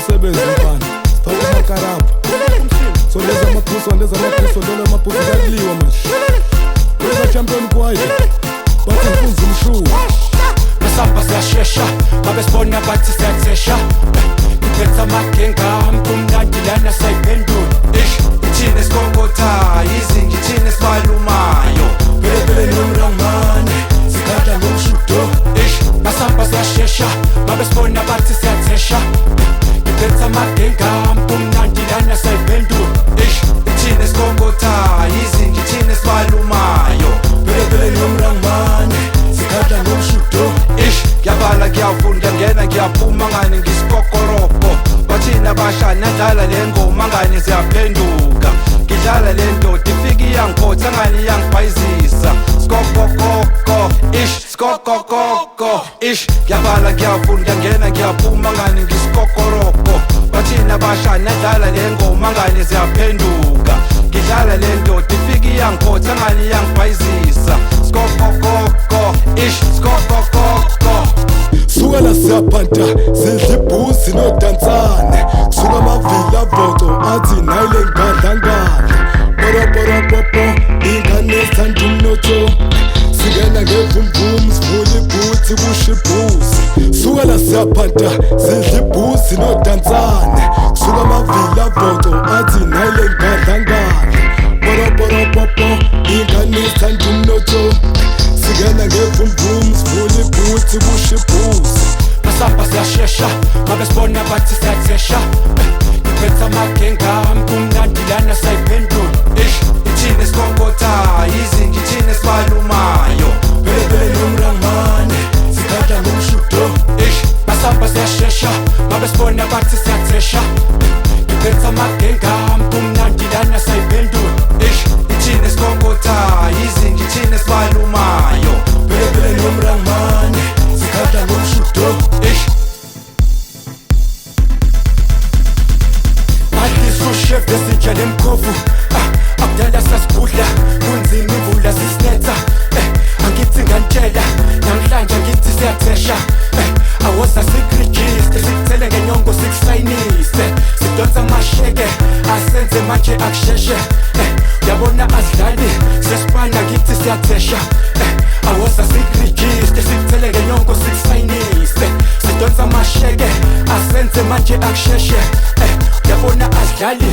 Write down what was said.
umsebenzi mfana, siphatha amakarabha. So leza amaphuzu lolo amaphuzu kaliwa manje. Leza champion kwaye bathi mfunza umshuwa. Masamba siyashesha, babesibona bathi siyathesha. Ngiphethe amagenga amkumnandi lana sayiphendula. Ithini esikokotha, izingi ithini esibalumayo. Phele nomrangmane, sikhatha ngomshudo. Masamba siyashesha, babesibona bathi siyathesha. Ngiphethe amagenga amkumnandi lana sayiphendula. Ithini esikokotha, izingi ithini esibalumayo. Phele nomrangmane, sikhatha ngomshudo. Ngiyabala ngiyafunda ngena ngiyaphuma ngani ngisikokoropo. Bathina bashana dlala le ngoma ngani ziyaphenduka. Ngidlala le ndoda ifika iyangiphotha ngani iyangibhayizisa. Skokokoko, skokokoko, ngiyabala ngiyafunda ngena ngiyaphuma ngani ngisikokoropo. Bathina bashana dlala le ngoma ngani ziyaphenduka. Ngidlala le ndoda ifika iyangiphotha ngani iyangibhayizisa. Skokokoko, skokokoko. Suka la siyaphanta, sidla ibhuzi nodansane. Kusuka amavila avoto, athi nayile ngadlangala. Boropopo, ingane esithanda umnotho. Singena ngevumvum, sivula ibhuthi kusho ibhuzi. Suka la siyaphanta, sidla ibhuzi nodansane. Kusuka amavila avoto, athi nayile ngadlangala. Boropopo, ingane esithanda umnotho. Singena ngevumvum, sivula ibhuthi kusho ibhuzi. Masamba siyashesha, babesibona bathi siyathesha. Ngiphethe amagenga amkumnandi lana sayiphendula. Ithini esikokotha, izingi ithini esibalumayo. Phele nomrangmane, sikhatha ngomshudo. Masamba siyashesha, babesibona bathi siyathesha. Ngiphethe amagenga amkumnandi lana sayiphendula. Ithini esikokotha, izingi ithini esibalumayo. Phele nomrangmane, sikhatha ngomshudo. Chef desintsha lemkhovu akudala sasigudla kunzima imvula sisinetha angithi ngantshela namhlanje ngithi siyathesha awoza sikurejiste sikuthele ngenyongo sikusayinise sidonsa amasheke asenze manje akusheshe uyabona adlali sesipana ngithi siyathesha awoza sikurejiste sikuthele ngenyongo sikusayinise sidonsa amasheke asenze manje akusheshe uyabona adlali